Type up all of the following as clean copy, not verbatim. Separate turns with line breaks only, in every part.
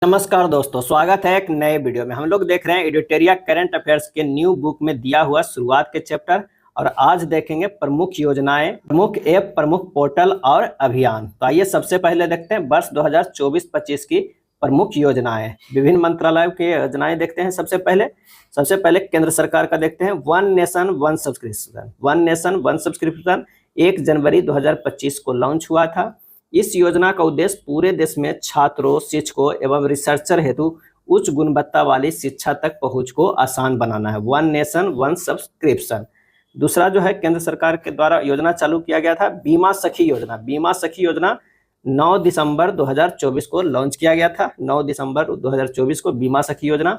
नमस्कार दोस्तों, स्वागत है एक नए वीडियो में। हम लोग देख रहे हैं एडिटोरिया करंट अफेयर्स के न्यू बुक में दिया हुआ शुरुआत के चैप्टर। और आज देखेंगे प्रमुख योजनाएं, प्रमुख ऐप, प्रमुख पोर्टल और अभियान। तो आइए सबसे पहले देखते हैं वर्ष 2024-25 की प्रमुख योजनाएं। विभिन्न मंत्रालयों की योजनाएं देखते हैं। सबसे पहले केंद्र सरकार का देखते हैं। One nation one subscription. One nation one subscription 1 जनवरी 2025 को लॉन्च हुआ था। इस योजना का उद्देश्य पूरे देश में छात्रों, शिक्षकों एवं रिसर्चर हेतु उच्च गुणवत्ता वाली शिक्षा तक पहुंच को आसान बनाना है। One nation one subscription. दूसरा जो है केंद्र सरकार के द्वारा योजना चालू किया गया था, बीमा सखी योजना। बीमा सखी योजना 9 दिसंबर 2024 को लॉन्च किया गया था। 9 दिसंबर 2024 को बीमा सखी योजना।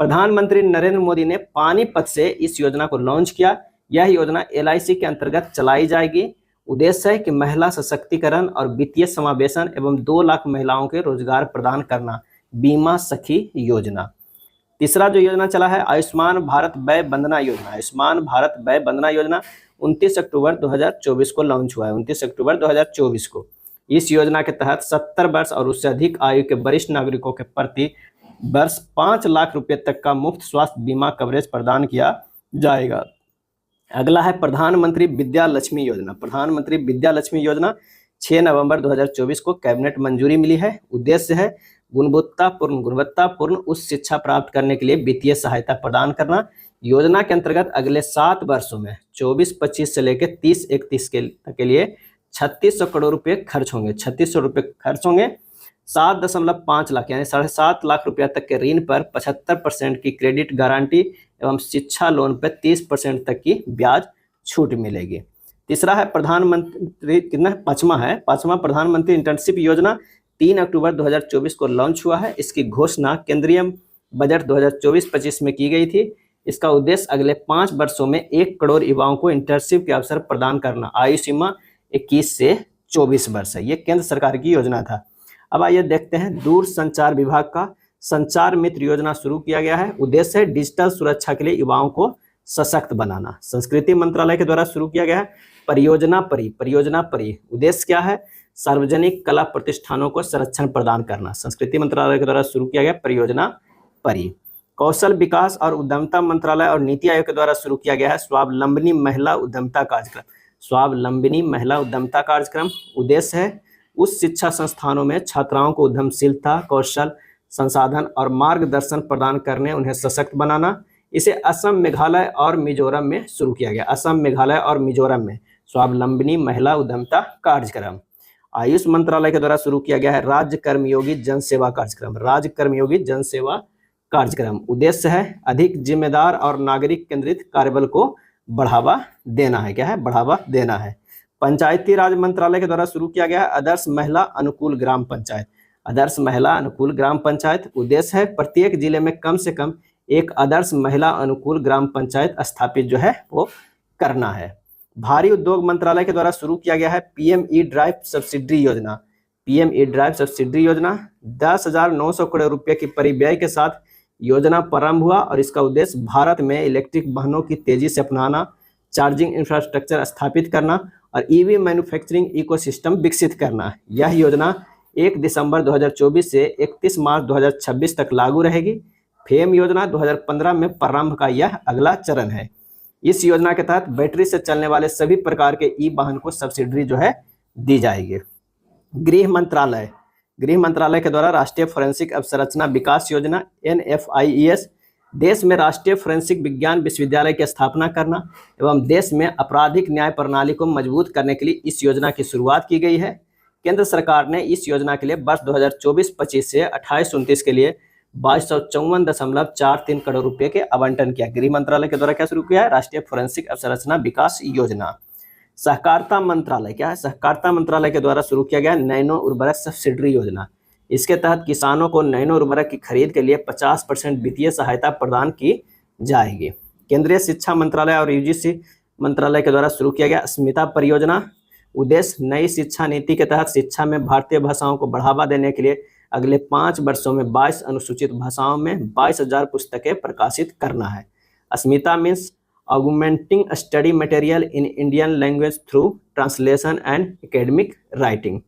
प्रधानमंत्री नरेंद्र मोदी ने पानीपत से इस योजना को लॉन्च किया। यह योजना LIC के अंतर्गत चलाई जाएगी। उद्देश्य है कि महिला सशक्तिकरण और वित्तीय समावेशन एवं 2 लाख महिलाओं के रोजगार प्रदान करना। बीमा सखी योजना। तीसरा जो योजना चला है आयुष्मान भारत व्यय वंदना योजना। आयुष्मान भारत व्यय वंदना योजना 29 अक्टूबर 2024 को लॉन्च हुआ है। 29 अक्टूबर 2024 को इस योजना के तहत 70 वर्ष और उससे अधिक आयु के वरिष्ठ नागरिकों के प्रति वर्ष 5 लाख रुपए तक का मुफ्त स्वास्थ्य बीमा कवरेज प्रदान किया जाएगा। अगला है प्रधानमंत्री विद्या लक्ष्मी योजना। प्रधानमंत्री विद्या लक्ष्मी योजना 6 नवंबर 2024 को कैबिनेट मंजूरी मिली है। उद्देश्य है गुणवत्तापूर्ण उच्च शिक्षा प्राप्त करने के लिए वित्तीय सहायता प्रदान करना। योजना के अंतर्गत अगले 7 वर्षों में 24-25 से लेकर 30-31 के लिए 3600 करोड़ रुपए खर्च होंगे। 3600 रुपए खर्च होंगे। 7.5 लाख यानी 7.5 लाख रुपया तक के ऋण पर 75% की क्रेडिट गारंटी एवं शिक्षा लोन पर 30% तक की ब्याज छूट मिलेगी। तीसरा है पांचवा प्रधानमंत्री इंटर्नशिप योजना 3 अक्टूबर 2024 को लॉन्च हुआ है। इसकी घोषणा केंद्रीय बजट 2024-25 में की गई थी। इसका उद्देश्य अगले 5 वर्षों में 1 करोड़ युवाओं को इंटर्नशिप के अवसर प्रदान करना। आयु सीमा 21 से 24 वर्ष है। ये केंद्र सरकार की योजना था। अब आइए देखते हैं दूर संचार विभाग का संचार मित्र योजना शुरू किया गया है। उद्देश्य है डिजिटल सुरक्षा के लिए युवाओं को सशक्त बनाना। संस्कृति मंत्रालय के द्वारा शुरू किया गया है परियोजना परी। उद्देश्य क्या है? सार्वजनिक कला प्रतिष्ठानों को संरक्षण प्रदान करना। संस्कृति मंत्रालय के द्वारा शुरू किया गया परियोजना परी। कौशल विकास और उद्यमिता मंत्रालय और नीति आयोग के द्वारा शुरू किया गया है स्वावलंबनी महिला उद्यमिता कार्यक्रम। स्वावलंबनी महिला उद्यमिता कार्यक्रम। उद्देश्य है उच्च शिक्षा संस्थानों में छात्राओं को उद्यमशीलता, कौशल, संसाधन और मार्गदर्शन प्रदान करने, उन्हें सशक्त बनाना। इसे असम, मेघालय और मिजोरम में शुरू किया गया। असम, मेघालय और मिजोरम में स्वावलंबनी महिला उद्यमिता कार्यक्रम। आयुष मंत्रालय के द्वारा शुरू किया गया है राज्य कर्मयोगी जन सेवा कार्यक्रम। राज्य कर्मयोगी जन सेवा कार्यक्रम। उद्देश्य है अधिक जिम्मेदार और नागरिक केंद्रित कार्यबल को बढ़ावा देना है। क्या है? बढ़ावा देना है। पंचायती राज मंत्रालय के द्वारा शुरू किया गया है आदर्श महिला अनुकूल ग्राम पंचायत। आदर्श महिला अनुकूल ग्राम पंचायत। उद्देश्य है प्रत्येक जिले में कम से कम एक आदर्श महिला अनुकूल ग्राम पंचायत स्थापित जो है वो करना है। भारी उद्योग मंत्रालय के द्वारा शुरू किया गया है PME ड्राइव सब्सिडी योजना। PME ड्राइव सब्सिडी योजना 10,900 करोड़ रुपए की परिव्यय के साथ योजना प्रारंभ हुआ और इसका उद्देश्य भारत में इलेक्ट्रिक वाहनों की तेजी से अपनाना, चार्जिंग इंफ्रास्ट्रक्चर स्थापित करना और EV मैन्युफैक्चरिंग इकोसिस्टम विकसित करना। यह योजना 1 दिसंबर 2024 से 31 मार्च 2026 तक लागू रहेगी। फेम योजना 2015 में प्रारंभ का यह अगला चरण है। इस योजना के तहत बैटरी से चलने वाले सभी प्रकार के वाहन को सब्सिडी जो है दी जाएगी। गृह मंत्रालय के द्वारा राष्ट्रीय फोरेंसिक अवसंरचना विकास योजना NFIES देश में राष्ट्रीय फोरेंसिक विज्ञान विश्वविद्यालय की स्थापना करना एवं देश में आपराधिक न्याय प्रणाली को मजबूत करने के लिए इस योजना की शुरुआत की गई है। केंद्र सरकार ने इस योजना के लिए वर्ष 2024-25 से 28-29 के लिए 2254.43 करोड़ रुपए के आवंटन किया। गृह मंत्रालय के द्वारा क्या शुरू किया है? राष्ट्रीय फोरेंसिक अवसंरचना विकास योजना। सहकारिता मंत्रालय क्या है? सहकारिता मंत्रालय के द्वारा शुरू किया गया नैनो उर्वरक सब्सिडी योजना। इसके तहत किसानों को नैनो उर्वरक की खरीद के लिए 50% वित्तीय सहायता प्रदान की जाएगी। केंद्रीय शिक्षा मंत्रालय और UGC मंत्रालय के द्वारा शुरू किया गया अस्मिता परियोजना। उद्देश्य नई शिक्षा नीति के तहत शिक्षा में भारतीय भाषाओं को बढ़ावा देने के लिए अगले 5 वर्षों में 22 अनुसूचित भाषाओं में 22,000 पुस्तकें प्रकाशित करना है। Asmita means augmenting study material in Indian language through translation and academic writing.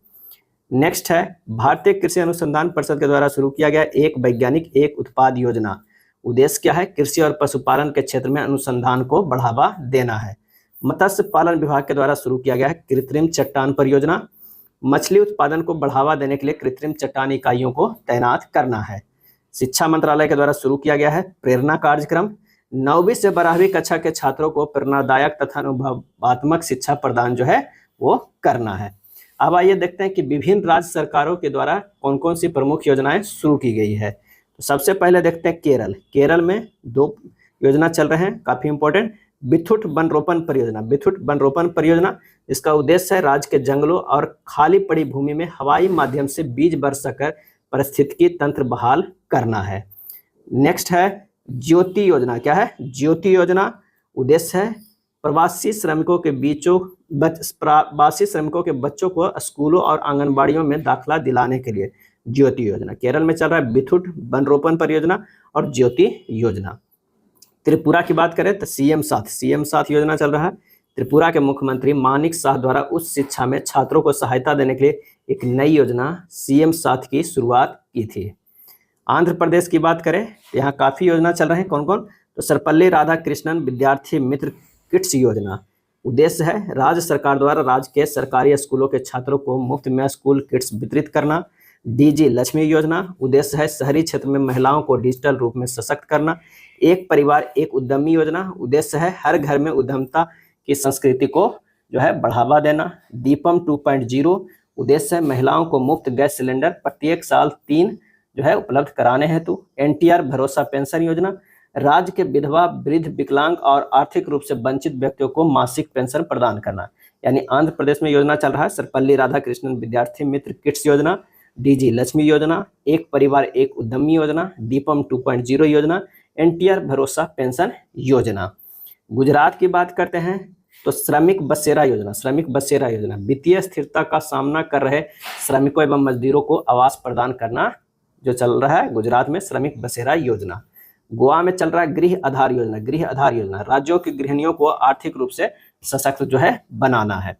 Next है भारतीय कृषि अनुसंधान परिषद के द्वारा शुरू किया गया एक वैज्ञानिक एक उत्पाद योजना। उद्देश्य क्या है? कृषि और पशुपालन के क्षेत्र में अनुसंधान को बढ़ावा देना है। मत्स्य पालन विभाग के द्वारा शुरू किया गया है कृत्रिम चट्टान परियोजना। मछली उत्पादन को बढ़ावा देने के लिए कृत्रिम चट्टान इकाइयों को तैनात करना है। शिक्षा मंत्रालय के द्वारा शुरू किया गया है प्रेरणा कार्यक्रम। 9वीं से 12वीं कक्षा के छात्रों को प्रेरणादायक तथा अनुभवात्मक शिक्षा प्रदान जो है वो करना है। अब आइए देखते हैं कि विभिन्न राज्य सरकारों के द्वारा कौन कौन सी प्रमुख योजनाएं शुरू की गई है। तो सबसे पहले देखते हैं केरल। केरल में 2 योजना चल रहे हैं काफी इंपॉर्टेंट। बिथुट वन रोपण परियोजना। बिथुट वन रोपण परियोजना, इसका उद्देश्य है राज्य के जंगलों और खाली पड़ी भूमि में हवाई माध्यम से बीज बरसा कर पारिस्थितिकी तंत्र बहाल करना है। नेक्स्ट है ज्योति योजना। क्या है? ज्योति योजना उद्देश्य है प्रवासी श्रमिकों के बच्चों को स्कूलों और आंगनबाड़ियों में दाखिला दिलाने के लिए ज्योति योजना। केरल में चल रहा है बिथुट वन रोपण परियोजना और ज्योति योजना। त्रिपुरा की बात करें तो सीएम साथ योजना चल रहा है। त्रिपुरा के मुख्यमंत्री मानिक साह द्वारा उच्च शिक्षा में छात्रों को सहायता देने के लिए एक नई योजना सीएम साथ की शुरुआत की थी। आंध्र प्रदेश की बात करें तो यहाँ काफ़ी योजना चल रहे हैं। कौन कौन? तो सर्वपल्ली राधाकृष्णन विद्यार्थी मित्र किट्स योजना। उद्देश्य है राज्य सरकार द्वारा राज्य के सरकारी स्कूलों के छात्रों को मुफ्त में स्कूल किट्स वितरित करना। डीजी लक्ष्मी योजना। उद्देश्य है शहरी क्षेत्र में महिलाओं को डिजिटल रूप में सशक्त करना। एक परिवार एक उद्यमी योजना। उद्देश्य है हर घर में उद्यमता की संस्कृति को जो है बढ़ावा देना। दीपम 2.0। उद्देश्य है महिलाओं को मुफ्त गैस सिलेंडर प्रत्येक साल 3 जो है उपलब्ध कराने हेतु। एनटीआर भरोसा पेंशन योजना। राज्य के विधवा, वृद्ध, विकलांग और आर्थिक रूप से वंचित व्यक्तियों को मासिक पेंशन प्रदान करना। यानी आंध्र प्रदेश में योजना चल रहा है सर्वपल्ली राधाकृष्णन विद्यार्थी मित्र किट्स योजना, डीजी लक्ष्मी योजना, एक परिवार एक उद्यमी योजना, दीपम 2.0 योजना, एनटीआर भरोसा पेंशन योजना। गुजरात की बात करते हैं तो श्रमिक बसेरा योजना वित्तीय स्थिरता का सामना कर रहे श्रमिकों एवं मजदूरों को आवास प्रदान करना जो चल रहा है गुजरात में श्रमिक बसेरा योजना। गोवा में चल रहा है गृह आधार योजना। राज्यों की गृहिणियों को आर्थिक रूप से सशक्त जो है बनाना है।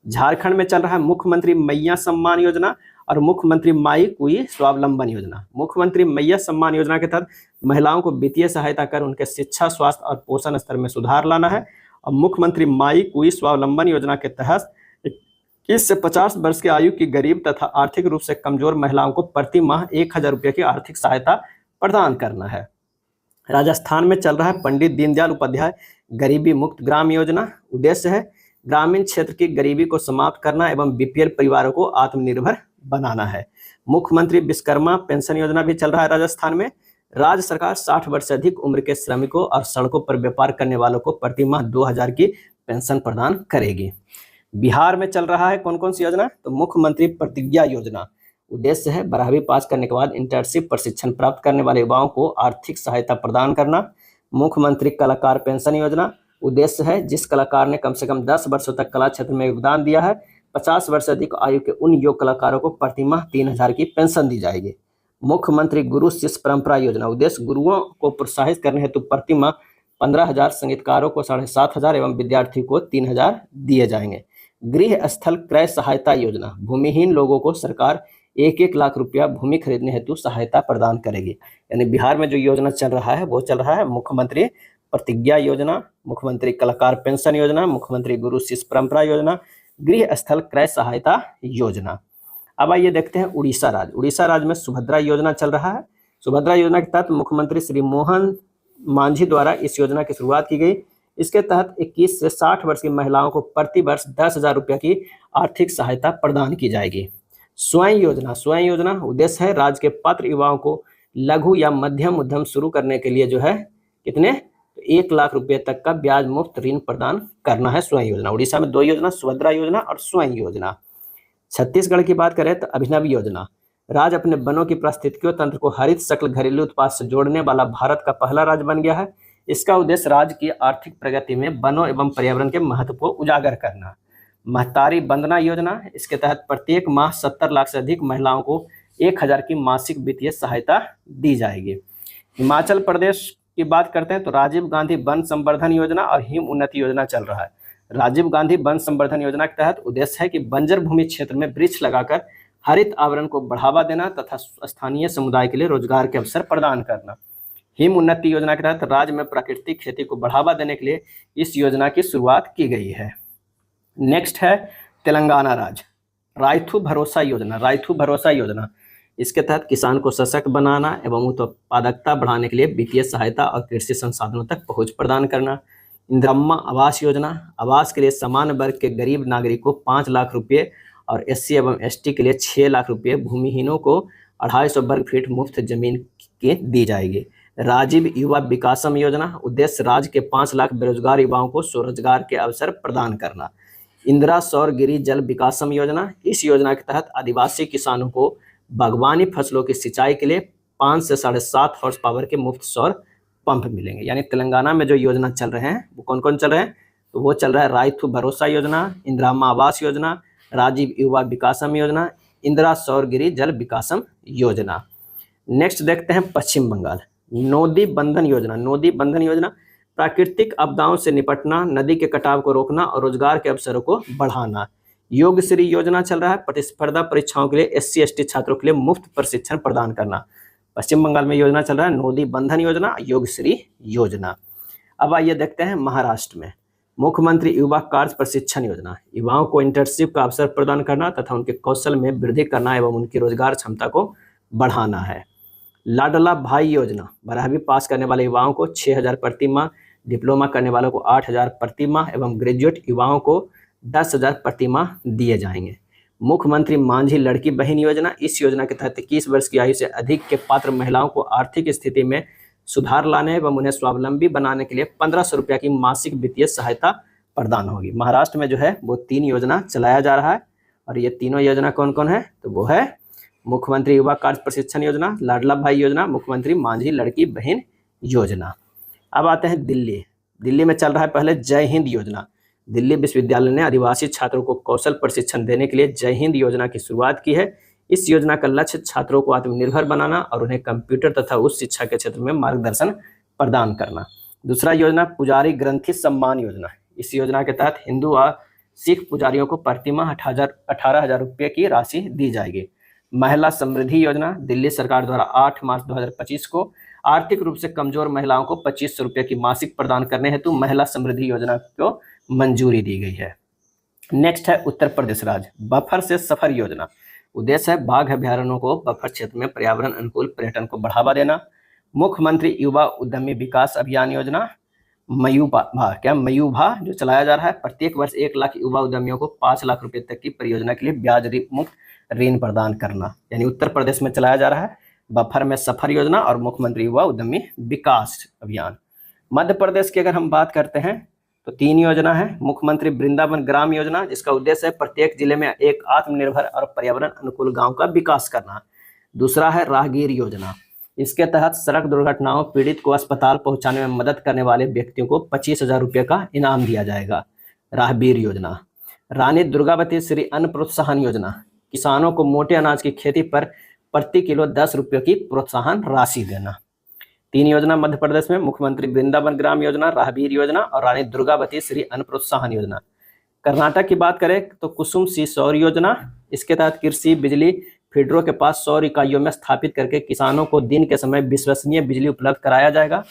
झारखंड में चल रहा है मुख्यमंत्री मैया सम्मान योजना और मुख्यमंत्री माई कुई स्वावलंबन योजना। मुख्यमंत्री मैया सम्मान योजना के तहत महिलाओं को वित्तीय सहायता कर उनके शिक्षा, स्वास्थ्य और पोषण स्तर में सुधार लाना है। और मुख्यमंत्री माई कुई स्वावलंबन योजना के तहत 21 से 50 वर्ष की आयु की गरीब तथा आर्थिक रूप से कमजोर महिलाओं को प्रति माह 1000 रुपये की आर्थिक सहायता प्रदान करना है। राजस्थान में चल रहा है पंडित दीनदयाल उपाध्याय गरीबी मुक्त ग्राम योजना। उद्देश्य है ग्रामीण क्षेत्र की गरीबी को समाप्त करना एवं बीपीएल परिवारों को आत्मनिर्भर बनाना है। मुख्यमंत्री विश्वकर्मा पेंशन योजना भी चल रहा है राजस्थान में। राज्य सरकार 60 वर्ष से अधिक उम्र के श्रमिकों और सड़कों पर व्यापार करने वालों को प्रति माह 2000 की पेंशन प्रदान करेगी। बिहार में चल रहा है कौन कौन सी योजना? तो मुख्यमंत्री प्रतिज्ञा योजना। उद्देश्य है 12वीं पास करने के बाद इंटर्नशिप प्रशिक्षण प्राप्त करने वाले युवाओं को आर्थिक सहायता प्रदान करना। मुख्यमंत्री कलाकार पेंशन योजना। उद्देश्य है जिस कलाकार ने कम से कम 10 वर्षों तक कला क्षेत्र में योगदान दिया है 50 वर्ष से अधिक आयु के उन योग कलाकारों को प्रति माह 3000 की पेंशन दी जाएगी। मुख्यमंत्री गुरु शिष्य परंपरा योजना। उद्देश्य गुरुओं को प्रोत्साहित करने हेतु प्रति माह 15000, संगीतकारों को 7500 एवं विद्यार्थी को 3000 दिए जाएंगे। गृह स्थल क्रय सहायता योजना। भूमिहीन लोगों को सरकार 1-1 लाख रुपया भूमि खरीदने हेतु सहायता प्रदान करेगी। यानी बिहार में जो योजना चल रहा है वो चल रहा है मुख्यमंत्री प्रतिज्ञा योजना, मुख्यमंत्री कलाकार पेंशन योजना, मुख्यमंत्री गुरु शिष्य परंपरा योजना, गृह स्थल क्रय सहायता योजना। अब आइए देखते हैं उड़ीसा राज्य में सुभद्रा योजना चल रहा है। सुभद्रा योजना के तहत मुख्यमंत्री श्री मोहन मांझी द्वारा इस योजना की शुरुआत की गई। इसके तहत 21 से 60 वर्ष की महिलाओं को प्रति वर्ष 10,000 रुपये की आर्थिक सहायता प्रदान की जाएगी। स्वयं योजना उद्देश्य है राज्य के पात्र युवाओं को लघु या मध्यम उद्यम शुरू करने के लिए जो है कितने 1 लाख रुपए तक का ब्याज मुक्त ऋण प्रदान करना है। स्वयं योजना उड़ीसा में 2 योजना, सुभद्रा योजना और स्वयं योजना। छत्तीसगढ़ की बात करें तो अभिनव योजना। राज्य अपने वनों की पारिस्थितिकीय तंत्र को हरित सकल घरेलू उत्पाद से जोड़ने वाला भारत का पहला राज्य बन गया है। इसका उद्देश्य राज्य की आर्थिक प्रगति में वनों एवं पर्यावरण के महत्व को उजागर करना। महतारी वंदना योजना। इसके तहत प्रत्येक माह 70 लाख से अधिक महिलाओं को 1000 की मासिक वित्तीय सहायता दी जाएगी। हिमाचल प्रदेश की बात करते हैं तो राजीव गांधी वन संवर्धन योजना और हिम उन्नति योजना चल रहा है। राजीव गांधी वन संवर्धन योजना के तहत उद्देश्य है कि बंजर भूमि क्षेत्र में वृक्ष लगाकर हरित आवरण को बढ़ावा देना तथा स्थानीय समुदाय के लिए रोजगार के अवसर प्रदान करना। हिम उन्नति योजना के तहत राज्य में प्राकृतिक खेती को बढ़ावा देने के लिए इस योजना की शुरुआत की गई है। नेक्स्ट है तेलंगाना राज्य राइतु भरोसा योजना। राइतु भरोसा योजना, इसके तहत किसान को सशक्त बनाना एवं उत्पादकता बढ़ाने के लिए वित्तीय सहायता और कृषि संसाधनों तक पहुंच प्रदान करना। इंदिराम्मा आवास योजना, आवास के लिए समान वर्ग के गरीब नागरिक को 5 लाख रुपये और SC एवं ST के लिए 6 लाख रुपये, भूमिहीनों को 250 वर्ग फीट मुफ्त जमीन की दी जाएगी। राजीव युवा विकासम योजना, उद्देश्य राज्य के 5 लाख बेरोजगार युवाओं को स्वरोजगार के अवसर प्रदान करना। इंदिरा सौर गिरी जल विकासम योजना, इस योजना के तहत आदिवासी किसानों को बागवानी फसलों की सिंचाई के लिए 5 से 7.5 हॉर्स पावर के मुफ्त सौर पंप मिलेंगे। यानी तेलंगाना में जो योजना चल रहे हैं वो कौन कौन चल रहे हैं, तो वो चल रहा है राइतु भरोसा योजना, इंदिराम्मा आवास योजना, राजीव युवा विकासम योजना, इंदिरा सौर गिरी जल विकासम योजना। नेक्स्ट देखते हैं पश्चिम बंगाल नोदी बंधन योजना। नोदी बंधन योजना प्राकृतिक आपदाओं से निपटना, नदी के कटाव को रोकना और रोजगार के अवसरों को बढ़ाना। योगश्री योजना चल रहा है, प्रतिस्पर्धा परीक्षाओं के लिए SC ST छात्रों के लिए मुफ्त प्रशिक्षण प्रदान करना। पश्चिम बंगाल में योजना चल रहा है नोदी बंधन योजना, योगश्री योजना। अब आइए देखते हैं महाराष्ट्र में मुख्यमंत्री युवा कार्य प्रशिक्षण योजना। युवाओं को इंटर्नशिप का अवसर प्रदान करना तथा उनके कौशल में वृद्धि करना एवं उनकी रोजगार क्षमता को बढ़ाना है। लाडला भाई योजना, 12वीं पास करने वाले युवाओं को 6,000 प्रति माह, डिप्लोमा करने वालों को 8,000 प्रति माह एवं ग्रेजुएट युवाओं को 10,000 प्रति माह दिए जाएंगे। मुख्यमंत्री मांझी लड़की बहन योजना, इस योजना के तहत 21 वर्ष की आयु से अधिक के पात्र महिलाओं को आर्थिक स्थिति में सुधार लाने एवं उन्हें स्वावलंबी बनाने के लिए 1,500 रुपया की मासिक वित्तीय सहायता प्रदान होगी। महाराष्ट्र में जो है वो 3 योजना चलाया जा रहा है और ये तीनों योजना कौन कौन है, तो वो है मुख्यमंत्री युवा कार्य प्रशिक्षण योजना, लाडला भाई योजना, मुख्यमंत्री मांझी लड़की बहन योजना। अब आते हैं दिल्ली। दिल्ली में चल रहा है पहले जय हिंद योजना। दिल्ली विश्वविद्यालय ने आदिवासी छात्रों को कौशल प्रशिक्षण देने के लिए जय हिंद योजना की शुरुआत की है। इस योजना का लक्ष्य छात्रों को आत्मनिर्भर बनाना और उन्हें कंप्यूटर तथा उच्च शिक्षा के क्षेत्र में मार्गदर्शन प्रदान करना। दूसरा योजना पुजारी ग्रंथि सम्मान योजना। इस योजना के तहत हिंदू और सिख पुजारियों को प्रति माह 18,000 रुपये की राशि दी जाएगी। महिला समृद्धि योजना, दिल्ली सरकार द्वारा 8 मार्च 2025 को आर्थिक रूप से कमजोर महिलाओं को 2,500 रुपये की मासिक प्रदान करने हेतु महिला समृद्धि योजना को मंजूरी दी गई है। नेक्स्ट है उत्तर प्रदेश राज्य बफर से सफर योजना। उद्देश्य है बाघ अभ्यारण्यों को बफर क्षेत्र में पर्यावरण अनुकूल पर्यटन को बढ़ावा देना। मुख्यमंत्री युवा उद्यमी विकास अभियान योजना मयूभा जो चलाया जा रहा है, प्रत्येक वर्ष 1 लाख युवा उद्यमियों को 5 लाख रुपए तक की परियोजना के लिए ब्याज मुक्त ऋण प्रदान करना। यानी उत्तर प्रदेश में चलाया जा रहा है बफर में सफर योजना और मुख्यमंत्री युवा उद्यमी विकास अभियान। मध्य प्रदेश की अगर हम बात करते हैं तो 3 योजना है। मुख्यमंत्री वृंदावन ग्राम योजना, जिसका उद्देश्य है प्रत्येक जिले में एक आत्मनिर्भर और पर्यावरण अनुकूल गांव का विकास करना। दूसरा है राहगीर योजना, इसके तहत सड़क दुर्घटनाओं पीड़ित को अस्पताल पहुंचाने में मदद करने वाले व्यक्तियों को 25,000 रुपये का इनाम दिया जाएगा। राहगीर योजना। रानी दुर्गावती श्री अन्न प्रोत्साहन योजना, किसानों को मोटे अनाज की खेती पर प्रति किलो 10 रुपये की प्रोत्साहन राशि देना। 3 योजना मध्य प्रदेश में, मुख्यमंत्री वृंदावन ग्राम योजना, राहगीर योजना और रानी दुर्गावती श्री अन्न प्रोत्साहन योजना। कर्नाटक की बात करें तो कुसुम सी सौर योजना, इसके तहत कृषि बिजली फीडरों के पास सौर इकाइयों में स्थापित करके किसानों को दिन के समय विश्वसनीय बिजली उपलब्ध कराया जाएगा।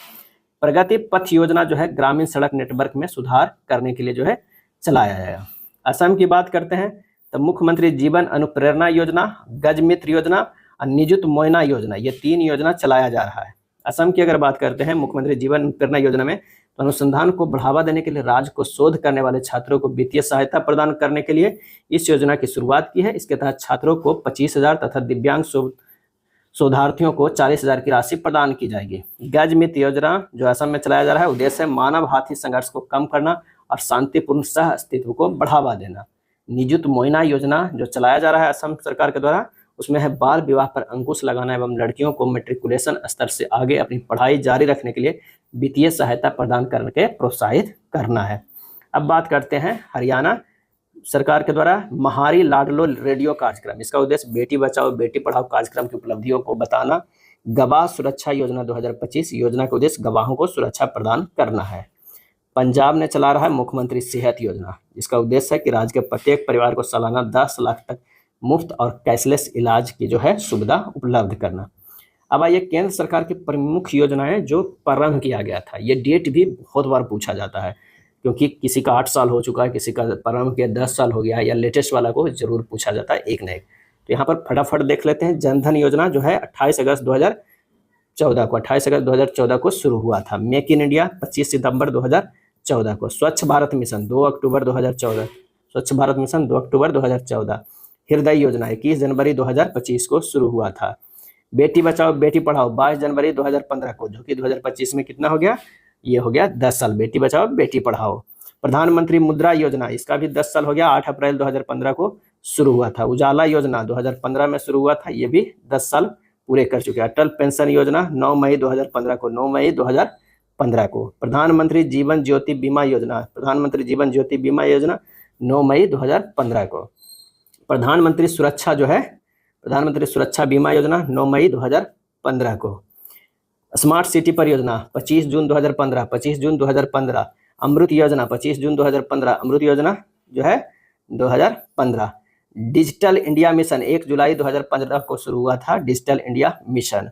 प्रगति पथ योजना जो है ग्रामीण सड़क नेटवर्क में सुधार करने के लिए जो है चलाया जाएगा। असम की बात करते हैं तो मुख्यमंत्री जीवन अनुप्रेरणा योजना, गज मित्र योजना और निजुत मोयना योजना, ये 3 योजना चलाया जा रहा है। असम की अगर बात करते हैं मुख्यमंत्री जीवन अनुप्रेरणा योजना में तो अनुसंधान को बढ़ावा देने के लिए राज्य को शोध करने वाले छात्रों को वित्तीय सहायता प्रदान करने के लिए इस योजना की शुरुआत की है। इसके तहत छात्रों को 25,000 तथा दिव्यांग शोधार्थियों को 40,000 की राशि प्रदान की जाएगी। गज मित्र योजना जो असम में चलाया जा रहा है, उद्देश्य है मानव हाथी संघर्ष को कम करना और शांतिपूर्ण सह अस्तित्व को बढ़ावा देना। निजुत मोयना योजना जो चलाया जा रहा है असम सरकार के द्वारा, उसमें है बाल विवाह पर अंकुश लगाना एवं लड़कियों को मैट्रिकुलेशन स्तर से आगे अपनी पढ़ाई जारी रखने के लिए वित्तीय सहायता प्रदान करके प्रोत्साहित करना है। अब बात करते हैं हरियाणा सरकार के द्वारा महारी लाडलो रेडियो कार्यक्रम, इसका उद्देश्य बेटी बचाओ बेटी पढ़ाओ कार्यक्रम की उपलब्धियों को बताना। गवाह सुरक्षा योजना 2025 योजना का उद्देश्य गवाहों को सुरक्षा प्रदान करना है। पंजाब ने चला रहा है मुख्यमंत्री सेहत योजना, जिसका उद्देश्य है कि राज्य के प्रत्येक परिवार को सालाना 10 लाख तक मुफ्त और कैशलेस इलाज की जो है सुविधा उपलब्ध करना। अब आइए केंद्र सरकार की प्रमुख योजनाएं जो प्रारंभ किया गया था। ये डेट भी बहुत बार पूछा जाता है, क्योंकि किसी का 8 साल हो चुका है, किसी का प्रारंभ किया 10 साल हो गया है, या लेटेस्ट वाला को जरूर पूछा जाता है एक न एक। तो यहाँ पर फटाफट देख लेते हैं। जनधन योजना जो है 28 अगस्त 2014 को शुरू हुआ था। मेक इन इंडिया 25 सितंबर 2014 को। स्वच्छ भारत मिशन 2 अक्टूबर 2014। स्वच्छ भारत मिशन 2 अक्टूबर 2014। हृदय योजना 21 जनवरी 2025 को शुरू हुआ था। बेटी बचाओ बेटी पढ़ाओ 22 जनवरी 2015 को, जो कि 2025 में कितना हो गया, ये हो गया 10 साल। बेटी बचाओ बेटी पढ़ाओ। प्रधानमंत्री मुद्रा योजना, इसका भी 10 साल हो गया, 8 अप्रैल 2015 को शुरू हुआ था। उजाला योजना 2015 में शुरू हुआ था, ये भी 10 साल पूरे कर चुके हैं। अटल पेंशन योजना 9 मई 2015 को, 9 मई 2015 को। प्रधानमंत्री जीवन ज्योति बीमा योजना, प्रधानमंत्री जीवन ज्योति बीमा योजना 9 मई 2015 को। प्रधानमंत्री सुरक्षा जो है, प्रधानमंत्री सुरक्षा बीमा योजना 9 मई 2015 को। स्मार्ट सिटी परियोजना 25 जून 2015, 25 जून 2015। अमृत योजना 25 जून 2015, अमृत योजना जो है 2015। डिजिटल इंडिया मिशन 1 जुलाई 2015 को शुरू हुआ था, digital India mission.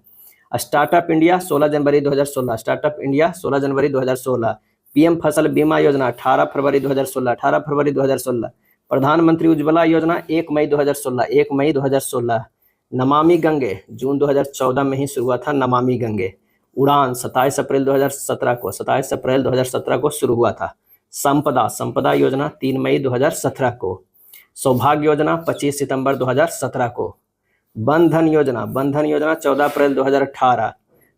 Startup India 16 जनवरी 2016, स्टार्टअप इंडिया 16 जनवरी 2016। पीएम फसल बीमा योजना 18 फरवरी 2016, 18 फरवरी 2016। प्रधानमंत्री उज्ज्वला योजना 1 मई 2016, 1 मई 2016। नमामि गंगे जून 2014 में ही शुरू हुआ था, नमामि गंगे। उड़ान 27 अप्रैल 2017 को, 27 अप्रैल 2017 को शुरू हुआ था। संपदा योजना 3 मई 2017 को। सौभाग्य योजना 25 सितंबर 2017 को। बंधन योजना 14 अप्रैल 2018।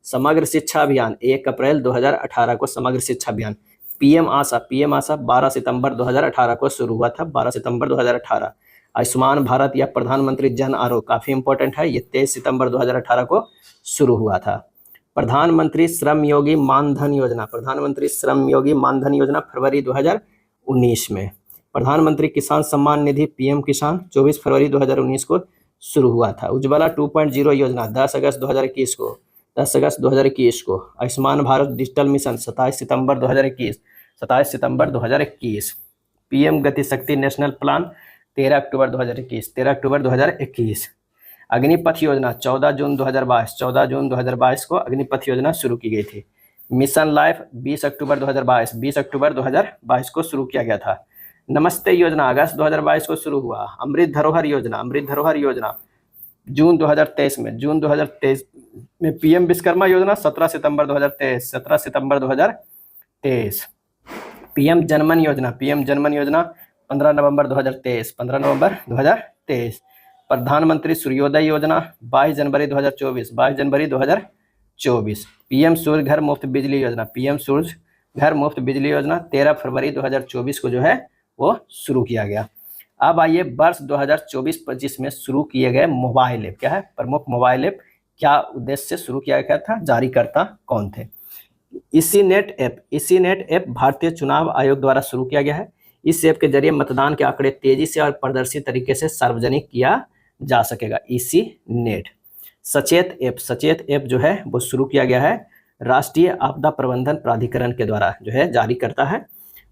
समग्र शिक्षा अभियान 1 अप्रैल 2018 को, समग्र शिक्षा अभियान। पीएम आशा 12 सितंबर 2018 को शुरू हुआ था, 12 सितंबर 2018। आयुष्मान भारत या प्रधानमंत्री जन आरोग्य काफी इंपॉर्टेंट है, ये 23 सितंबर 2018 को शुरू हुआ था। प्रधानमंत्री श्रम योगी मानधन योजना, प्रधानमंत्री श्रम योगी मानधन योजना फरवरी 2019 में। प्रधानमंत्री किसान सम्मान निधि पीएम किसान 24 फरवरी 2019 को शुरू हुआ था। उज्ज्वला 2.0 योजना 10 अगस्त 2021 को, 10 अगस्त 2021 को। आयुष्मान भारत डिजिटल मिशन 27 सितंबर 2021, 27 सितंबर 2021। पीएम गति शक्ति नेशनल प्लान 13 अक्टूबर 2021, 13 अक्टूबर 2021। अग्निपथ योजना 14 जून 2022, 14 जून 2022 को अग्निपथ योजना शुरू की गई थी। मिशन लाइफ 20 अक्टूबर 2022, 20 अक्टूबर 2022 को शुरू किया गया था। नमस्ते योजना अगस्त 2022 को शुरू हुआ। अमृत धरोहर योजना, अमृत धरोहर योजना जून 2023 में, जून 2023 में। पीएम विश्वकर्मा योजना 17 सितंबर 2023, 17 सितंबर 2023। पीएम जनमन योजना, पीएम जनमन योजना 15 नवंबर 2023, 15 नवंबर 2023। प्रधानमंत्री सूर्योदय योजना 22 जनवरी 2024, 22 जनवरी 2024। पीएम सूर्य घर मुफ्त बिजली योजना, पीएम सूर्य घर मुफ्त बिजली योजना 13 फरवरी 2024 को जो है वो शुरू किया गया। अब आइए वर्ष 2024-25 में शुरू किए गए मोबाइल ऐप क्या है, प्रमुख मोबाइल ऐप क्या उद्देश्य से शुरू किया गया था, जारीकर्ता कौन थे। ईसीनेट ऐप भारतीय चुनाव आयोग द्वारा शुरू किया गया है। इस ऐप के जरिए मतदान के आंकड़े तेजी से और पारदर्शी तरीके से सार्वजनिक किया जा सकेगा। ईसीनेट। सचेत ऐप जो है वो शुरू किया गया है, राष्ट्रीय आपदा प्रबंधन प्राधिकरण के द्वारा जो है जारी करता है।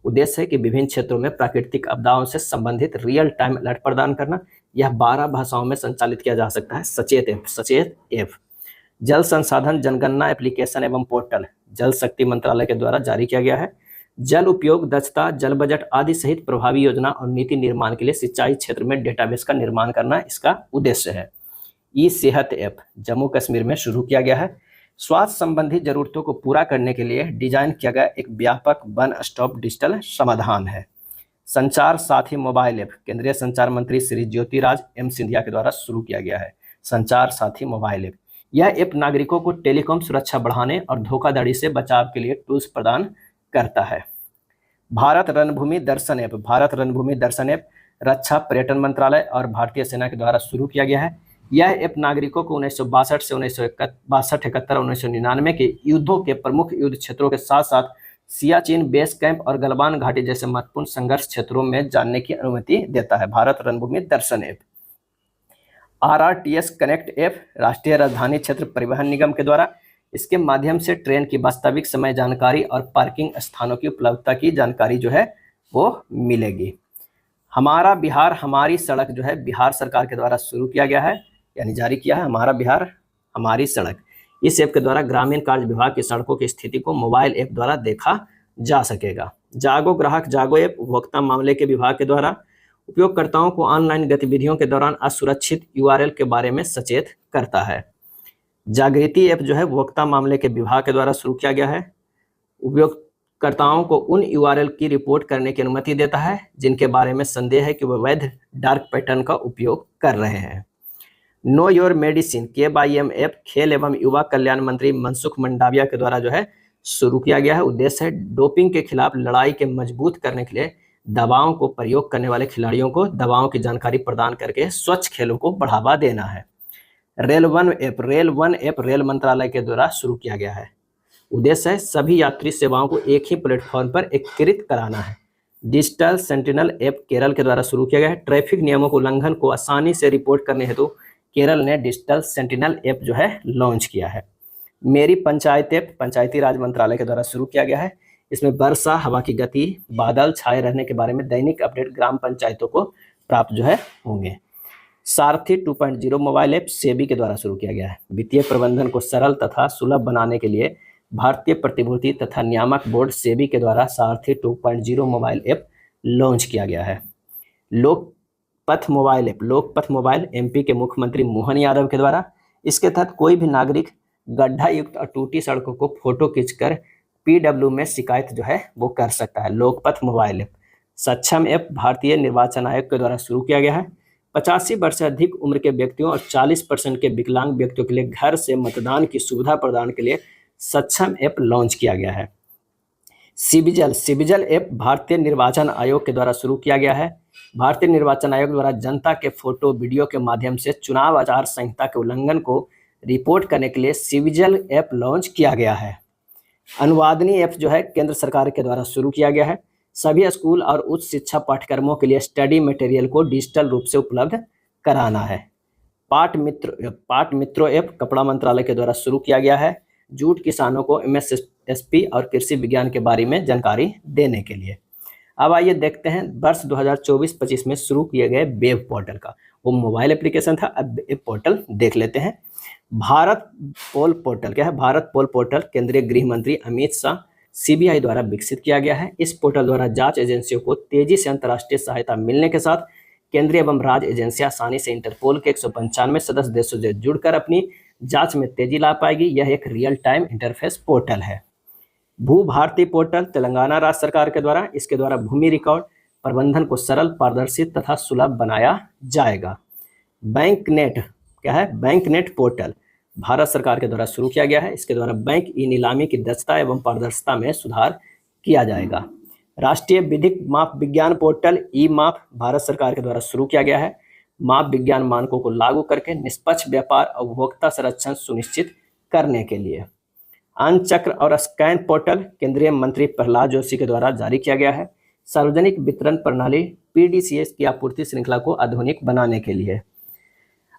उद्देश्य है कि विभिन्न क्षेत्रों में प्राकृतिक आपदाओं से संबंधित रियल टाइम अलर्ट प्रदान करना। यह 12 भाषाओं में संचालित किया जा सकता है। सचेत ऐप। जल संसाधन जनगणना एप्लीकेशन एवं पोर्टल जल शक्ति मंत्रालय के द्वारा जारी किया गया है। जल उपयोग दक्षता, जल बजट आदि सहित प्रभावी योजना और नीति निर्माण के लिए सिंचाई क्षेत्र में डेटाबेस का निर्माण करना इसका उद्देश्य है। ई सेहत ऐप जम्मू कश्मीर में शुरू किया गया है। स्वास्थ्य संबंधी जरूरतों को पूरा करने के लिए डिजाइन किया गया एक व्यापक वन स्टॉप डिजिटल समाधान है। संचार साथी मोबाइल ऐप केंद्रीय संचार मंत्री श्री ज्योतिरादित्य सिंधिया के द्वारा शुरू किया गया है। संचार साथी मोबाइल ऐप, यह ऐप नागरिकों को टेलीकॉम सुरक्षा बढ़ाने और धोखाधड़ी से बचाव के लिए टूल्स प्रदान करता है। भारत रणभूमि दर्शन ऐप, भारत रणभूमि दर्शन ऐप रक्षा, पर्यटन मंत्रालय और भारतीय सेना के द्वारा शुरू किया गया है। यह ऐप नागरिकों को 1962 से 1962, 71 और 1999 के युद्धों के प्रमुख युद्ध क्षेत्रों के साथ साथ सियाचिन बेस कैंप और गलवान घाटी जैसे महत्वपूर्ण संघर्ष क्षेत्रों में जानने की अनुमति देता है। भारत रणभूमि दर्शन ऐप। RRTS कनेक्ट ऐप राष्ट्रीय राजधानी क्षेत्र परिवहन निगम के द्वारा, इसके माध्यम से ट्रेन की वास्तविक समय जानकारी और पार्किंग स्थानों की उपलब्धता की जानकारी जो है वो मिलेगी। हमारा बिहार हमारी सड़क जो है बिहार सरकार के द्वारा शुरू किया गया है, यानी जारी किया है हमारा बिहार हमारी सड़क। इस ऐप के द्वारा ग्रामीण कार्य विभाग की सड़कों की स्थिति को मोबाइल ऐप द्वारा देखा जा सकेगा। जागो ग्राहक जागो ऐप उपभोक्ता मामले के विभाग के द्वारा उपयोगकर्ताओं को ऑनलाइन गतिविधियों के दौरान असुरक्षित URL के बारे में सचेत करता है। जागृति ऐप जो है उपभोक्ता मामले के विभाग के द्वारा शुरू किया गया है। उपयोगकर्ताओं को उन URL की रिपोर्ट करने की अनुमति देता है जिनके बारे में संदेह है कि वह वैध डार्क पैटर्न का उपयोग कर रहे हैं। Know your medicine KYM app खेल एवं युवा कल्याण मंत्री मनसुख मंडाविया के द्वारा जो है शुरू किया गया है। उद्देश्य है डोपिंग के खिलाफ लड़ाई के मजबूत करने के लिए दवाओं को प्रयोग करने वाले खिलाड़ियों को दवाओं की जानकारी प्रदान करके स्वच्छ खेलों को बढ़ावा देना है। रेल वन ऐप रेल मंत्रालय के द्वारा शुरू किया गया है। उद्देश्य है सभी यात्री सेवाओं को एक ही प्लेटफॉर्म पर एकीकृत कराना है। डिजिटल सेंटिनल ऐप केरल के द्वारा शुरू किया गया है। ट्रैफिक नियमों के उल्लंघन को आसानी से रिपोर्ट करने हेतु केरल ने डिजिटल सेंटिनल ऐप जो है लॉन्च किया है। मेरी पंचायत ऐप पंचायती राज मंत्रालय के द्वारा शुरू किया गया है। इसमें वर्षा, हवा की गति, बादल छाए रहने के बारे में दैनिक अपडेट ग्राम पंचायतों को प्राप्त जो है होंगे। सारथी 2.0 मोबाइल ऐप सेबी के द्वारा शुरू किया गया है। वित्तीय प्रबंधन को सरल तथा सुलभ बनाने के लिए भारतीय प्रतिभूति तथा नियामक बोर्ड सेबी के द्वारा सारथी 2.0 मोबाइल ऐप लॉन्च किया गया है। लोकपथ मोबाइल MP के मुख्यमंत्री मोहन यादव के द्वारा। इसके तहत कोई भी नागरिक गड्ढा युक्त और टूटी सड़कों को फोटो खींचकर PW में शिकायत जो है वो कर सकता है। Lokpath mobile app. सक्षम ऐप भारतीय निर्वाचन आयोग के द्वारा शुरू किया गया है। 85 वर्ष से अधिक उम्र के व्यक्तियों और 40% के विकलांग व्यक्तियों के लिए घर से मतदान की सुविधा प्रदान के लिए सक्षम ऐप लॉन्च किया गया है। सिविजिल ऐप भारतीय निर्वाचन आयोग के द्वारा शुरू किया गया है। भारतीय निर्वाचन आयोग द्वारा जनता के फोटो वीडियो के माध्यम से चुनाव आचार संहिता के उल्लंघन को रिपोर्ट करने के लिए सिविजिल ऐप लॉन्च किया गया है। अनुवादनी ऐप जो है केंद्र सरकार के द्वारा शुरू किया गया है। सभी स्कूल और उच्च शिक्षा पाठ्यक्रमों के लिए स्टडी मटेरियल को डिजिटल रूप से उपलब्ध कराना है। पाट मित्रों ऐप कपड़ा मंत्रालय के द्वारा शुरू किया गया है। जूट किसानों को MSSP और कृषि विज्ञान के बारे में जानकारी देने के लिए। अब आइए देखते हैं वर्ष 2024-25 में शुरू किए गए वेब पोर्टल का। वो मोबाइल एप्लीकेशन था, अब वेब पोर्टल देख लेते हैं। भारत पोल पोर्टल क्या है? भारत पोल पोर्टल केंद्रीय गृह मंत्री अमित शाह CBI द्वारा विकसित किया गया है। इस पोर्टल द्वारा जांच एजेंसियों को तेजी से अंतर्राष्ट्रीय सहायता मिलने के साथ केंद्रीय एवं राज्य एजेंसियां आसानी से इंटरपोल के 195 सदस्य देशों से जुड़कर अपनी जांच में तेजी ला पाएगी। यह एक रियल टाइम इंटरफेस पोर्टल है। भू भारती पोर्टल तेलंगाना राज्य सरकार के द्वारा, इसके द्वारा भूमि रिकॉर्ड प्रबंधन को सरल, पारदर्शी तथा सुलभ बनाया जाएगा। बैंकनेट क्या है? बैंकनेट पोर्टल भारत सरकार के द्वारा शुरू किया गया है। इसके द्वारा बैंक नीलामी की दक्षता एवं पारदर्शिता में सुधार किया जाएगा। राष्ट्रीय विधिक माप विज्ञान पोर्टल ई-माप भारत सरकार के द्वारा शुरू किया गया है। माप विज्ञान मानकों को लागू करके निष्पक्ष व्यापार और उपभोक्ता संरक्षण सुनिश्चित करने के लिए। अनचक्र और स्कैन पोर्टल केंद्रीय मंत्री प्रहलाद जोशी के द्वारा जारी किया गया है। सार्वजनिक वितरण प्रणाली PDCS की आपूर्ति श्रृंखला को आधुनिक बनाने के लिए।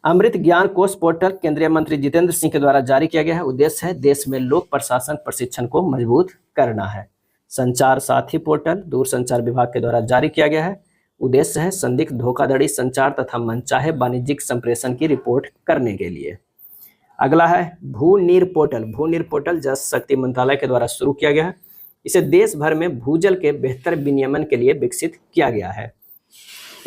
अमृत ज्ञान कोश पोर्टल केंद्रीय मंत्री जितेंद्र सिंह के द्वारा जारी किया गया है। उद्देश्य है देश में लोक प्रशासन प्रशिक्षण को मजबूत करना है। संचार साथी पोर्टल दूरसंचार विभाग के द्वारा जारी किया गया है। उद्देश्य है संदिग्ध धोखाधड़ी, संचार तथा मनचाहे वाणिज्यिक संप्रेषण की रिपोर्ट करने के लिए। अगला है भू-नीर पोर्टल जल शक्ति मंत्रालय के द्वारा शुरू किया गया है। इसे देश भर में भूजल के बेहतर विनियमन के लिए विकसित किया गया है।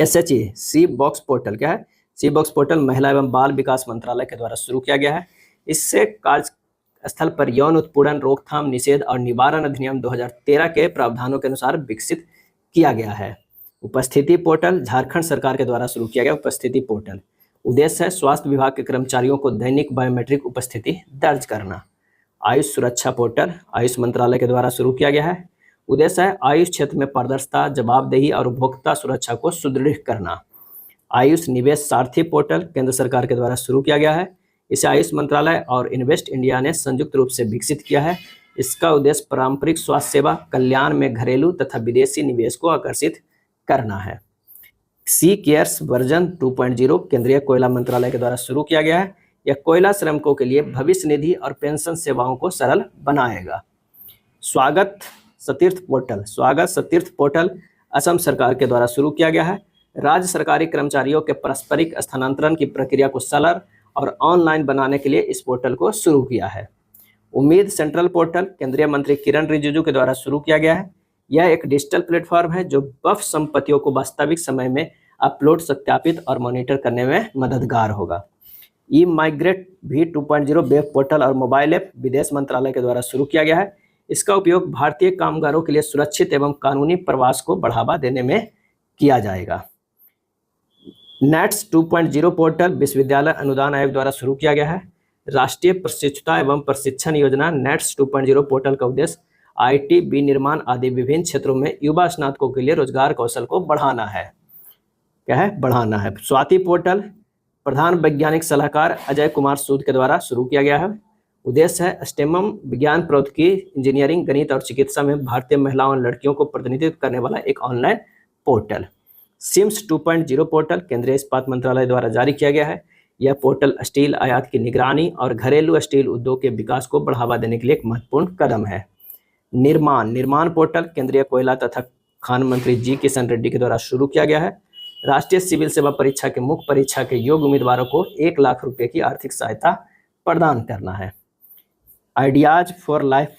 SHE सी बॉक्स पोर्टल क्या है? सी बॉक्स पोर्टल महिला एवं बाल विकास मंत्रालय के द्वारा शुरू किया गया है। इससे कार्यस्थल पर यौन उत्पीड़न रोकथाम, निषेध और निवारण अधिनियम 2013 के प्रावधानों के अनुसार विकसित किया गया है। उपस्थिति पोर्टल झारखंड सरकार के द्वारा शुरू किया गया उपस्थिति पोर्टल। उद्देश्य है स्वास्थ्य विभाग के कर्मचारियों को दैनिक बायोमेट्रिक उपस्थिति दर्ज करना। आयुष सुरक्षा पोर्टल आयुष मंत्रालय के द्वारा शुरू किया गया है। उद्देश्य है आयुष क्षेत्र में पारदर्शिता, जवाबदेही और उपभोक्ता सुरक्षा को सुदृढ़ करना। आयुष निवेश सारथी पोर्टल केंद्र सरकार के द्वारा शुरू किया गया है। इसे आयुष मंत्रालय और इन्वेस्ट इंडिया ने संयुक्त रूप से विकसित किया है। इसका उद्देश्य पारंपरिक स्वास्थ्य सेवा कल्याण में घरेलू तथा विदेशी निवेश को आकर्षित करना है। सी केयर्स वर्जन 2.0 केंद्रीय कोयला मंत्रालय के द्वारा शुरू किया गया है। यह कोयला श्रमिकों के लिए भविष्य निधि और पेंशन सेवाओं को सरल बनाएगा। स्वागत सतीर्थ पोर्टल असम सरकार के द्वारा शुरू किया गया है। राज्य सरकारी कर्मचारियों के पारस्परिक स्थानांतरण की प्रक्रिया को सरल और ऑनलाइन बनाने के लिए इस पोर्टल को शुरू किया है। उम्मीद सेंट्रल पोर्टल केंद्रीय मंत्री किरण रिजिजू के द्वारा शुरू किया गया है। यह एक डिजिटल प्लेटफॉर्म है जो बफ संपत्तियों को वास्तविक समय में अपलोड, सत्यापित और मॉनिटर करने में मददगार होगा। ई माइग्रेट भी 2.0 वेब पोर्टल और मोबाइल ऐप विदेश मंत्रालय के द्वारा शुरू किया गया है। इसका उपयोग भारतीय कामगारों के लिए सुरक्षित एवं कानूनी प्रवास को बढ़ावा देने में किया जाएगा। नेट्स 2.0 पोर्टल विश्वविद्यालय अनुदान आयोग द्वारा शुरू किया गया है। राष्ट्रीय प्रशिक्षुता एवं प्रशिक्षण योजना नेट्स 2.0 पोर्टल का उद्देश्य आईटी, विनिर्माण आदि विभिन्न क्षेत्रों में युवा स्नातकों के लिए रोजगार कौशल को बढ़ाना है। क्या है? बढ़ाना है। स्वाति पोर्टल प्रधान वैज्ञानिक सलाहकार अजय कुमार सूद के द्वारा शुरू किया गया है। उद्देश्य है स्टेम विज्ञान, प्रौद्योगिकी, इंजीनियरिंग, गणित और चिकित्सा में भारतीय महिलाओं और लड़कियों को प्रतिनिधित्व करने वाला एक ऑनलाइन पोर्टल। सिम्स 2.0 पोर्टल केंद्रीय इस्पात मंत्रालय द्वारा जारी किया गया है। यह पोर्टल स्टील आयात की निगरानी और घरेलू स्टील उद्योग के विकास को बढ़ावा देने के लिए एक महत्वपूर्ण कदम है। निर्माण पोर्टल केंद्रीय कोयला तथा खान मंत्री जी किशन रेड्डी के द्वारा शुरू किया गया है। राष्ट्रीय सिविल सेवा परीक्षा के मुख्य परीक्षा के योग्य उम्मीदवारों को 1 लाख रुपए की आर्थिक सहायता प्रदान करना है। आइडियाज फॉर लाइफ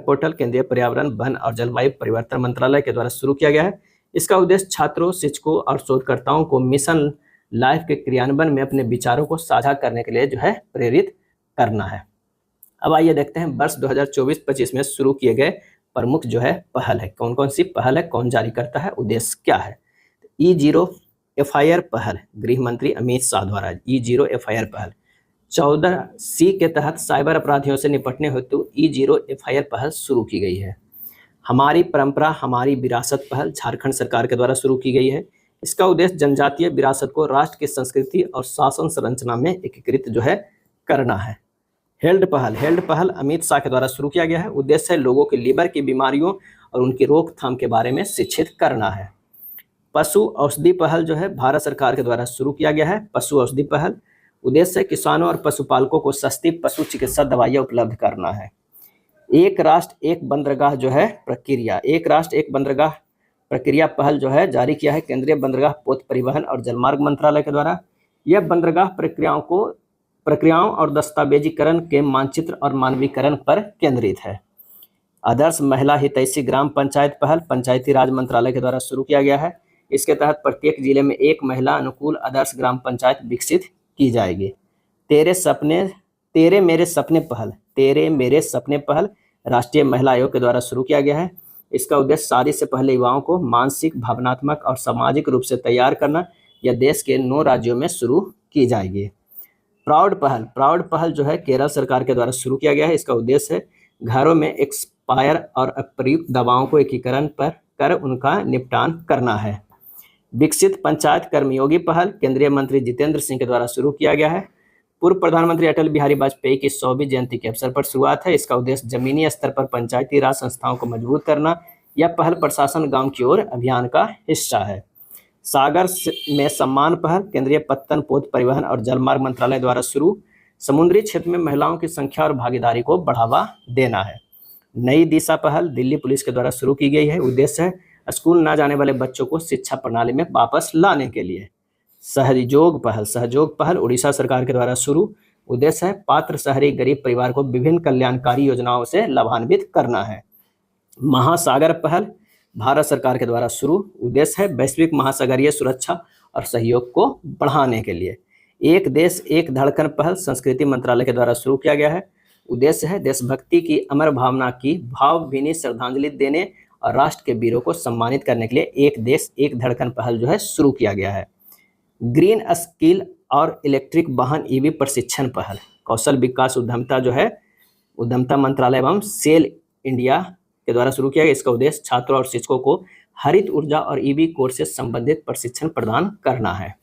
पोर्टल केंद्रीय पर्यावरण, वन और जलवायु परिवर्तन मंत्रालय के द्वारा शुरू किया गया है। इसका उद्देश्य छात्रों, शिक्षकों और शोधकर्ताओं को मिशन लाइफ के क्रियान्वयन में अपने विचारों को साझा करने के लिए प्रेरित करना है। अब आइए देखते हैं वर्ष 2024-25 में शुरू किए गए प्रमुख पहल है। कौन कौन सी पहल है, कौन जारी करता है, उद्देश्य क्या है? E0 FIR पहल गृह मंत्री अमित शाह द्वारा E0 FIR पहल 14C के तहत साइबर अपराधियों से निपटने हेतु E0 FIR पहल शुरू की गई है। हमारी परंपरा हमारी विरासत पहल झारखंड सरकार के द्वारा शुरू की गई है। इसका उद्देश्य जनजातीय विरासत को राष्ट्र की संस्कृति और शासन संरचना में एकीकृत करना है। हेल्थ पहल अमित शाह के द्वारा शुरू किया गया है। उद्देश्य है लोगों के लीवर की बीमारियों और उनकी रोकथाम के बारे में शिक्षित करना है। पशु औषधि पहल भारत सरकार के द्वारा शुरू किया गया है। पशु औषधि पहल उद्देश्य है किसानों और पशुपालकों को सस्ती पशु चिकित्सा दवाइयाँ उपलब्ध करना है। एक राष्ट्र एक बंदरगाह प्रक्रिया, एक राष्ट्र एक बंदरगाह प्रक्रिया पहल जारी किया है केंद्रीय बंदरगाह, पोत परिवहन और जलमार्ग मंत्रालय के द्वारा। यह बंदरगाह प्रक्रियाओं और दस्तावेजीकरण के मानचित्र और मानवीकरण पर केंद्रित है। आदर्श महिला हितैषी ग्राम पंचायत पहल पंचायती राज मंत्रालय के द्वारा शुरू किया गया है। इसके तहत प्रत्येक जिले में एक महिला अनुकूल आदर्श ग्राम पंचायत विकसित की जाएगी। तेरे मेरे सपने पहल राष्ट्रीय महिला आयोग के द्वारा शुरू किया गया है। इसका उद्देश्य शादी से पहले युवाओं को मानसिक, भावनात्मक और सामाजिक रूप से तैयार करना। यह देश के 9 राज्यों में शुरू की जाएगी। प्राउड पहल केरल सरकार के द्वारा शुरू किया गया है। इसका उद्देश्य है घरों में एक्सपायर और अप्रयुक्त दवाओं को एकीकरण कर उनका निपटान करना है। विकसित पंचायत कर्मयोगी पहल केंद्रीय मंत्री जितेंद्र सिंह के द्वारा शुरू किया गया है। पूर्व प्रधानमंत्री अटल बिहारी वाजपेयी की 100वीं जयंती के अवसर पर शुरुआत है। इसका उद्देश्य जमीनी स्तर पर पंचायती राज संस्थाओं को मजबूत करना। यह पहल प्रशासन गांव की ओर अभियान का हिस्सा है। सागर में सम्मान पहल केंद्रीय पत्तन, पोत परिवहन और जलमार्ग मंत्रालय द्वारा शुरू। समुद्री क्षेत्र में महिलाओं की संख्या और भागीदारी को बढ़ावा देना है। नई दिशा पहल दिल्ली पुलिस के द्वारा शुरू की गई है। उद्देश्य है स्कूल न जाने वाले बच्चों को शिक्षा प्रणाली में वापस लाने के लिए। सहयोग पहल उड़ीसा सरकार के द्वारा शुरू। उद्देश्य है पात्र शहरी गरीब परिवार को विभिन्न कल्याणकारी योजनाओं से लाभान्वित करना है। महासागर पहल भारत सरकार के द्वारा शुरू। उद्देश्य है वैश्विक महासागरीय सुरक्षा और सहयोग को बढ़ाने के लिए। एक देश एक धड़कन पहल संस्कृति मंत्रालय के द्वारा शुरू किया गया है। उद्देश्य है देशभक्ति की अमर भावना की भावभीनी श्रद्धांजलि देने और राष्ट्र के वीरों को सम्मानित करने के लिए एक देश एक धड़कन पहल शुरू किया गया है। ग्रीन स्किल और इलेक्ट्रिक वाहन ईवी प्रशिक्षण पहल कौशल विकास उद्यमता मंत्रालय एवं सेल इंडिया के द्वारा शुरू किया गया। इसका उद्देश्य छात्रों और शिक्षकों को हरित ऊर्जा और ईवी कोर्स से संबंधित प्रशिक्षण प्रदान करना है।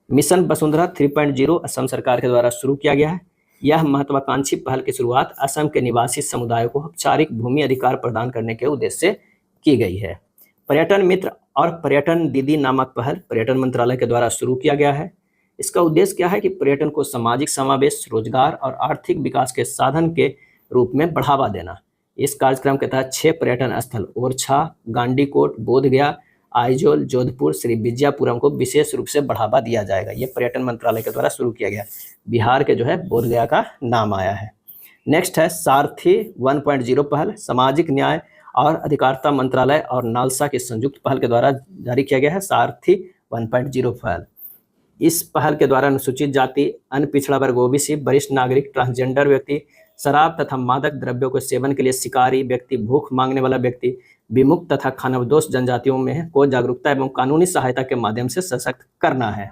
मिशन वसुंधरा 3.0 असम सरकार के द्वारा शुरू किया गया है। यह महत्वाकांक्षी पहल की शुरुआत असम के निवासी समुदायों को औपचारिक भूमि अधिकार प्रदान करने के उद्देश्य से की गई है। पर्यटन मित्र और पर्यटन दीदी नामक पहल पर्यटन मंत्रालय के द्वारा शुरू किया गया है। इसका उद्देश्य क्या है कि पर्यटन को सामाजिक समावेश, रोजगार और आर्थिक विकास के साधन के रूप में बढ़ावा देना। इस कार्यक्रम के तहत 6 पर्यटन स्थल ओरछा, गांडीकोट, बोधगया, आइजोल, जोधपुर, श्री विजयपुरम को विशेष रूप से बढ़ावा दिया जाएगा। ये पर्यटन मंत्रालय के द्वारा शुरू किया गया। बिहार के जो है बोधगया का नाम आया है। नेक्स्ट है सारथी 1.0 पहल, सामाजिक न्याय और अधिकारिता मंत्रालय और नालसा की संयुक्त पहल के द्वारा जारी किया गया है सारथी 1.0 पहल। इस पहल के द्वारा अनुसूचित जाति, अन्य पिछड़ा वर्ग ओबीसी, वरिष्ठ नागरिक, ट्रांसजेंडर व्यक्ति, शराब तथा मादक द्रव्यों के सेवन के लिए शिकारी व्यक्ति, भूख मांगने वाला व्यक्ति, विमुक्त तथा खानाबदोश जनजातियों में को जागरूकता एवं कानूनी सहायता के माध्यम से सशक्त करना है।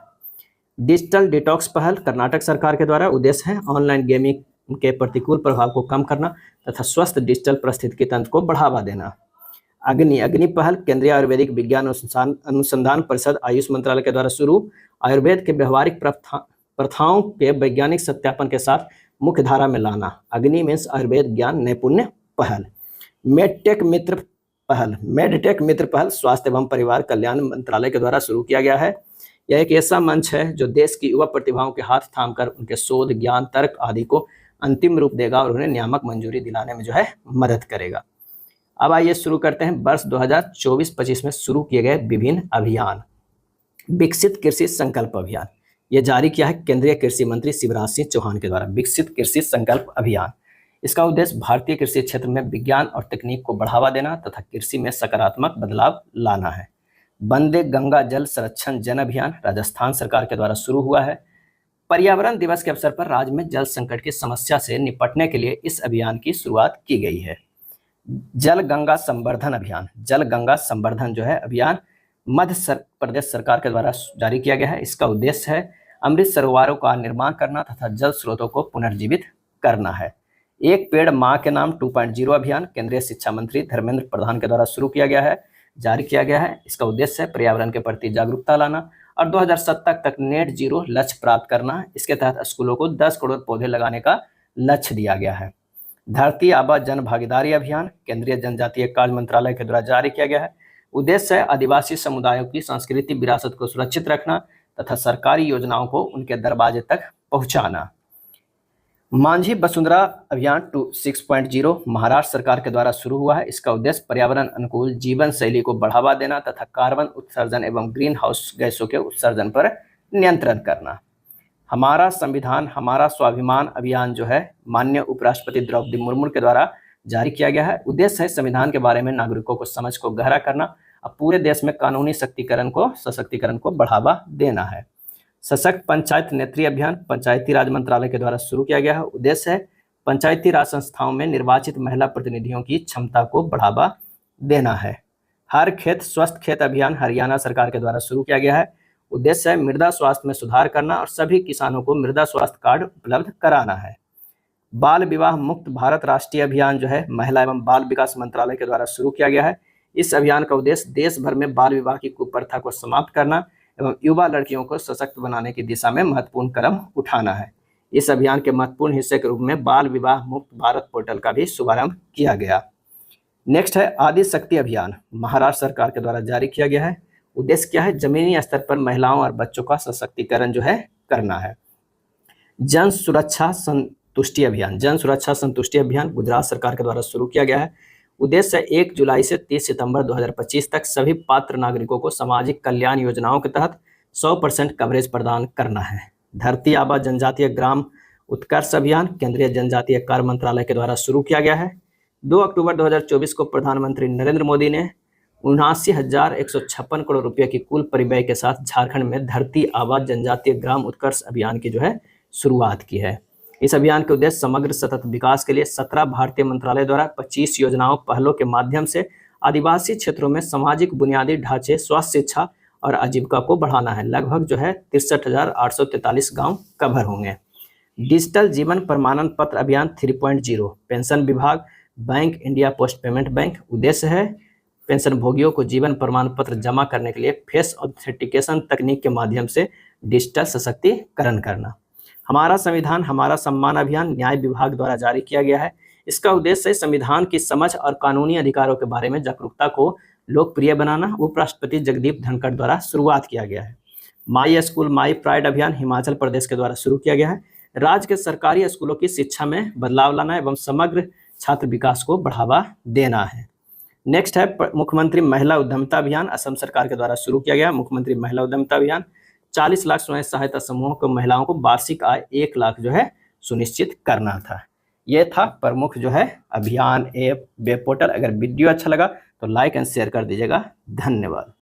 डिजिटल डिटॉक्स पहल कर्नाटक सरकार के द्वारा, उद्देश्य है ऑनलाइन गेमिंग के प्रतिकूल प्रभाव को कम करना तथा स्वस्थ डिजिटल पारिस्थितिकी तंत्र को बढ़ावा देना। अग्नि पहल केंद्रीय आयुर्वेदिक विज्ञान अनुसंधान परिषद आयुष मंत्रालय के द्वारा शुरू, आयुर्वेद के व्यवहारिक प्रथाओं के वैज्ञानिक सत्यापन के साथ मुख्य धारा में लाना। अग्नि मीन्स आयुर्वेद ज्ञान नैपुण्य पहल। मेडटेक मित्र पहल स्वास्थ्य एवं परिवार कल्याण मंत्रालय के द्वारा शुरू किया गया है। यह एक ऐसा मंच है जो देश की युवा प्रतिभाओं के हाथ थामकर उनके शोध, ज्ञान, तर्क आदि को अंतिम रूप देगा और उन्हें नियामक मंजूरी दिलाने में जो है मदद करेगा। अब आइए शुरू करते हैं वर्ष 2024-25 में शुरू किए गए विभिन्न अभियान। विकसित कृषि संकल्प अभियान, यह जारी किया है केंद्रीय कृषि मंत्री शिवराज सिंह चौहान के द्वारा। विकसित कृषि संकल्प अभियान, इसका उद्देश्य भारतीय कृषि क्षेत्र में विज्ञान और तकनीक को बढ़ावा देना तथा कृषि में सकारात्मक बदलाव लाना है। वंदे गंगा जल संरक्षण जन अभियान राजस्थान सरकार के द्वारा शुरू हुआ है। पर्यावरण दिवस के अवसर पर राज्य में जल संकट की समस्या से निपटने के लिए इस अभियान की शुरुआत की गई है। जल गंगा संवर्धन अभियान, जल गंगा संवर्धन जो है अभियान मध्य प्रदेश सरकार के द्वारा जारी किया गया है। इसका उद्देश्य है अमृत सरोवरों का निर्माण करना तथा जल स्रोतों को पुनर्जीवित करना है। एक पेड़ मां के नाम 2.0 अभियान केंद्रीय शिक्षा मंत्री धर्मेंद्र प्रधान के द्वारा शुरू किया गया है, जारी किया गया है। इसका उद्देश्य है पर्यावरण के प्रति जागरूकता लाना और 2070 तक नेट जीरो लक्ष्य प्राप्त करना। इसके तहत स्कूलों को 10 करोड़ पौधे लगाने का लक्ष्य दिया गया है। धरती आबा जन भागीदारी अभियान केंद्रीय जनजातीय कार्य मंत्रालय के द्वारा जारी किया गया है। उद्देश्य है आदिवासी समुदायों की सांस्कृतिक विरासत को सुरक्षित रखना तथा सरकारी योजनाओं को उनके दरवाजे तक पहुंचाना। मांझी वसुंधरा अभियान 6.0 महाराष्ट्र सरकार के द्वारा शुरू हुआ है। इसका उद्देश्य पर्यावरण अनुकूल जीवन शैली को बढ़ावा देना तथा कार्बन उत्सर्जन एवं ग्रीन हाउस गैसों के उत्सर्जन पर नियंत्रण करना। हमारा संविधान हमारा स्वाभिमान अभियान जो है माननीय उपराष्ट्रपति द्रौपदी मुर्मू के द्वारा जारी किया गया है। उद्देश्य है संविधान के बारे में नागरिकों को समझ को गहरा करना और पूरे देश में कानूनी सशक्तिकरण को बढ़ावा देना है। सशक्त पंचायत नेत्री अभियान पंचायती राज मंत्रालय के द्वारा शुरू किया गया है। उद्देश्य है पंचायती राज संस्थाओं में निर्वाचित महिला प्रतिनिधियों की क्षमता को बढ़ावा देना है। हर खेत स्वस्थ खेत अभियान हरियाणा सरकार के द्वारा शुरू किया गया है। उद्देश्य है मृदा स्वास्थ्य में सुधार करना और सभी किसानों को मृदा स्वास्थ्य कार्ड उपलब्ध कराना है। बाल विवाह मुक्त भारत राष्ट्रीय अभियान जो है महिला एवं बाल विकास मंत्रालय के द्वारा शुरू किया गया है। इस अभियान का उद्देश्य देश भर में बाल विवाह की कुप्रथा को समाप्त करना एवं युवा लड़कियों को सशक्त बनाने की दिशा में महत्वपूर्ण कदम उठाना है। इस अभियान के महत्वपूर्ण हिस्से के रूप में बाल विवाह मुक्त भारत पोर्टल का भी शुभारंभ किया गया। नेक्स्ट है आदि शक्ति अभियान महाराष्ट्र सरकार के द्वारा जारी किया गया है। उद्देश्य क्या है जमीनी स्तर पर महिलाओं और बच्चों का सशक्तिकरण जो है करना है। जन सुरक्षा संतुष्टि अभियान गुजरात सरकार के द्वारा शुरू किया गया है। उद्देश्य 1 जुलाई से 30 सितंबर 2025 तक सभी पात्र नागरिकों को सामाजिक कल्याण योजनाओं के तहत 100% कवरेज प्रदान करना है। धरती आबा जनजातीय ग्राम उत्कर्ष अभियान केंद्रीय जनजातीय कार्य मंत्रालय के द्वारा शुरू किया गया है। 2 अक्टूबर 2024 को प्रधानमंत्री नरेंद्र मोदी ने 79,156 करोड़ रुपये की कुल परिव्यय के साथ झारखंड में धरती आबा जनजातीय ग्राम उत्कर्ष अभियान की जो है शुरुआत की है। इस अभियान के उद्देश्य समग्र सतत विकास के लिए 17 भारतीय मंत्रालय द्वारा 25 योजनाओं पहलों के माध्यम से आदिवासी क्षेत्रों में सामाजिक बुनियादी ढांचे, स्वास्थ्य, शिक्षा और आजीविका को बढ़ाना है। लगभग जो है 63,843 गांव कवर होंगे। डिजिटल जीवन प्रमाणन पत्र अभियान 3.0 पेंशन विभाग bank India post payment bank. उद्देश्य है पेंशन भोगियों को जीवन प्रमाण पत्र जमा करने के लिए फेस ऑथेंटिकेशन तकनीक के माध्यम से डिजिटल सशक्तिकरण करना। हमारा संविधान हमारा सम्मान अभियान न्याय विभाग द्वारा जारी किया गया है। इसका उद्देश्य है संविधान की समझ और कानूनी अधिकारों के बारे में जागरूकता को लोकप्रिय बनाना। उपराष्ट्रपति जगदीप धनखड़ द्वारा शुरुआत किया गया है। माई स्कूल माई प्राइड अभियान हिमाचल प्रदेश के द्वारा शुरू किया गया है। राज्य के सरकारी स्कूलों की शिक्षा में बदलाव लाना एवं समग्र छात्र विकास को बढ़ावा देना है। नेक्स्ट है मुख्यमंत्री महिला उद्यमिता अभियान, असम सरकार के द्वारा शुरू किया गया मुख्यमंत्री महिला उद्यमिता अभियान। 40 लाख स्वयं सहायता समूहों को, महिलाओं को वार्षिक आय 1 लाख जो है सुनिश्चित करना था। यह था प्रमुख जो है अभियान, ऐप, वेब पोर्टल। अगर वीडियो अच्छा लगा तो लाइक एंड शेयर कर दीजिएगा। धन्यवाद।